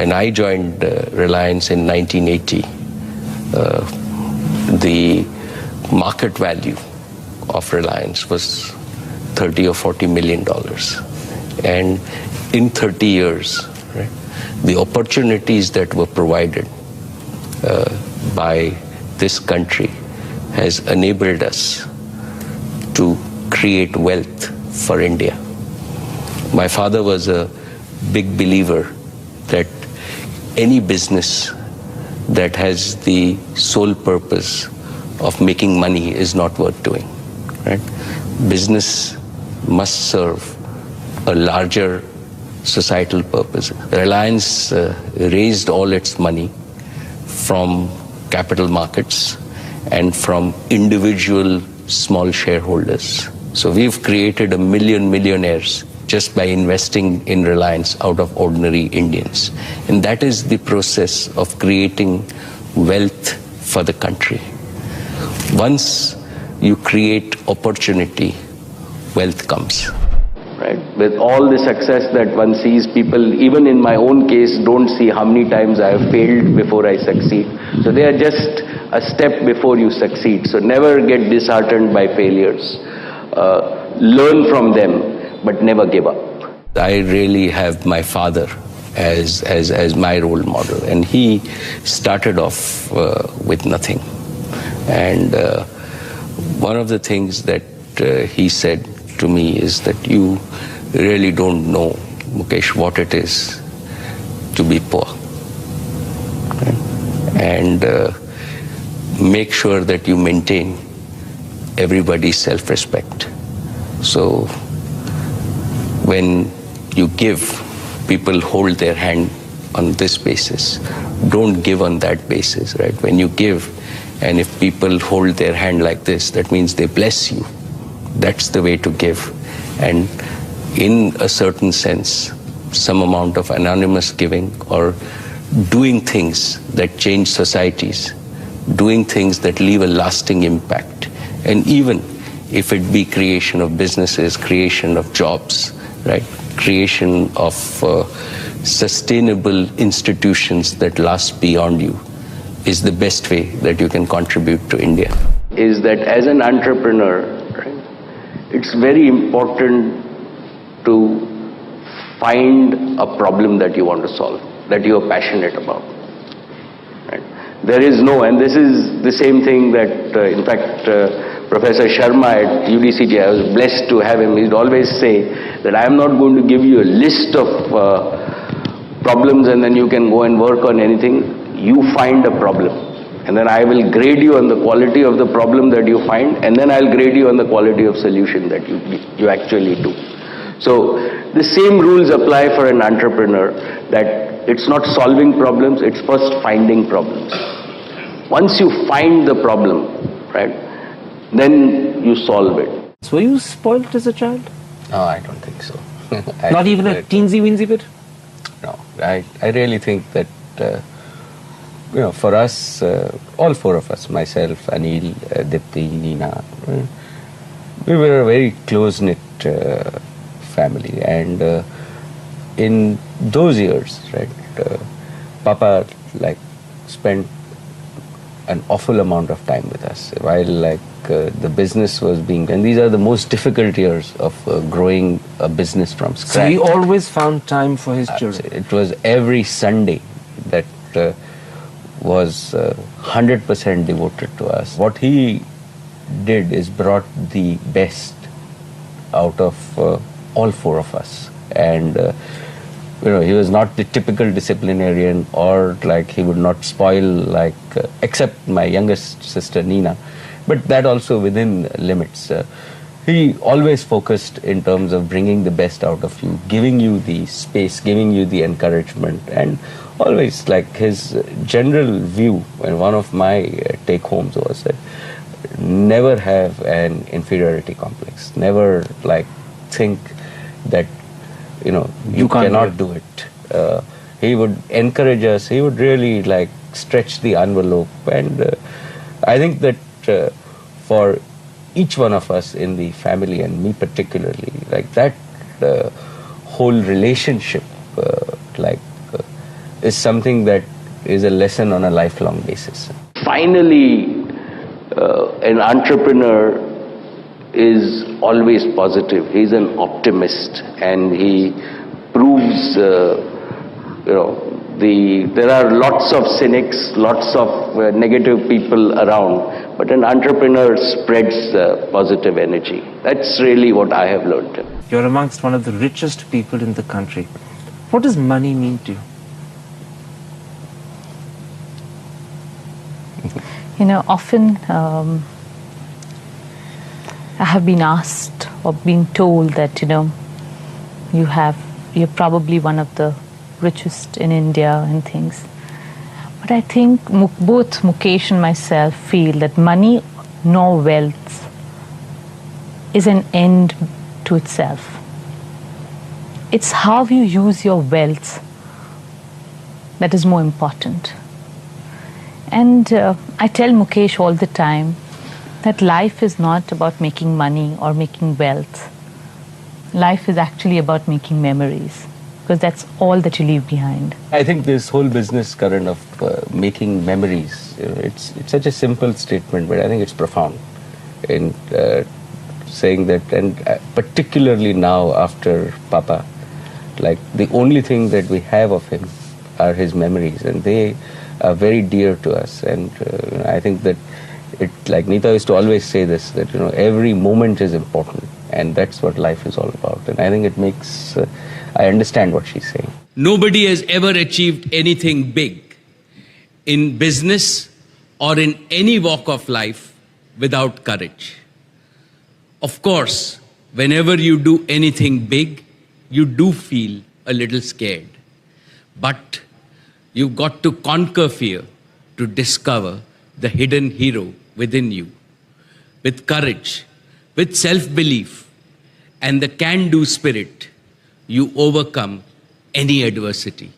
When I joined Reliance in 1980, the market value of Reliance was $30 or $40 million. And in 30 years, right, the opportunities that were provided by this country has enabled us to create wealth for India. My father was a big believer that any business that has the sole purpose of making money is not worth doing, right? Business must serve a larger societal purpose. Reliance raised all its money from capital markets and from individual small shareholders. So we've created 1 million millionaires just by investing in Reliance out of ordinary Indians. And that is the process of creating wealth for the country. Once you create opportunity, wealth comes. Right? With all the success that one sees, people, even in my own case, don't see how many times I have failed before I succeed. So they are just a step before you succeed. So never get disheartened by failures. Learn from them, but never give up. I really have my father as my role model, and he started off with nothing. And one of the things that he said to me is that you really don't know, Mukesh, what it is to be poor. Right? And make sure that you maintain everybody's self-respect. So when you give, people hold their hand on this basis. Don't give on that basis, right? When you give, and if people hold their hand like this, that means they bless you. That's the way to give. And in a certain sense, some amount of anonymous giving or doing things that change societies, doing things that leave a lasting impact. And even if it be creation of businesses, creation of jobs, right? Creation of sustainable institutions that last beyond you is the best way that you can contribute to India. Is that as an entrepreneur, right, it's very important to find a problem that you want to solve, that you are passionate about. Right? There is no, and this is the same thing that, in fact, Professor Sharma at UDCT, I was blessed to have him. He'd always say that I am not going to give you a list of problems and then you can go and work on anything. You find a problem, and then I will grade you on the quality of the problem that you find, and then I'll grade you on the quality of solution that you actually do. So the same rules apply for an entrepreneur, that it's not solving problems, it's first finding problems. Once you find the problem, right, then you solve it. So were you spoiled as a child? No, I don't think so. Not even a teensy-weensy bit? No, I really think that, for us, all four of us, myself, Anil, Dipti, Nina, we were a very close-knit family. And in those years, right, Papa spent an awful amount of time with us while the business was being, and these are the most difficult years of growing a business from scratch. So he always found time for his children. It was every Sunday that was 100% devoted to us. What he did is brought the best out of all four of us. And he was not the typical disciplinarian, or he would not spoil except my youngest sister Nina, but that also within limits. He always focused in terms of bringing the best out of you, giving you the space, giving you the encouragement, and always his general view, and one of my take homes was that never have an inferiority complex, never think that you cannot do it. He would encourage us, he would really stretch the envelope, and I think that for each one of us in the family, and me particularly, that whole relationship is something that is a lesson on a lifelong basis. Finally, an entrepreneur is always positive. He's an optimist, and he proves, there are lots of cynics, lots of negative people around, but an entrepreneur spreads positive energy. That's really what I have learned. You're amongst one of the richest people in the country. What does money mean to you? Often I have been asked or been told that, you're probably one of the richest in India and things. But I think both Mukesh and myself feel that money nor wealth is an end to itself. It's how you use your wealth that is more important. And I tell Mukesh all the time that life is not about making money or making wealth. Life is actually about making memories, because that's all that you leave behind. I think this whole business, Karan, of making memories, it's such a simple statement, but I think it's profound in saying that, and particularly now after Papa, like the only thing that we have of him are his memories, and they are very dear to us. And I think that like Neeta used to always say this, that every moment is important, and that's what life is all about. And I think it makes I understand what she's saying. Nobody has ever achieved anything big in business or in any walk of life without courage. Of course, whenever you do anything big, you do feel a little scared. But you've got to conquer fear to discover the hidden hero within you. With courage, with self-belief, and the can-do spirit, you overcome any adversity.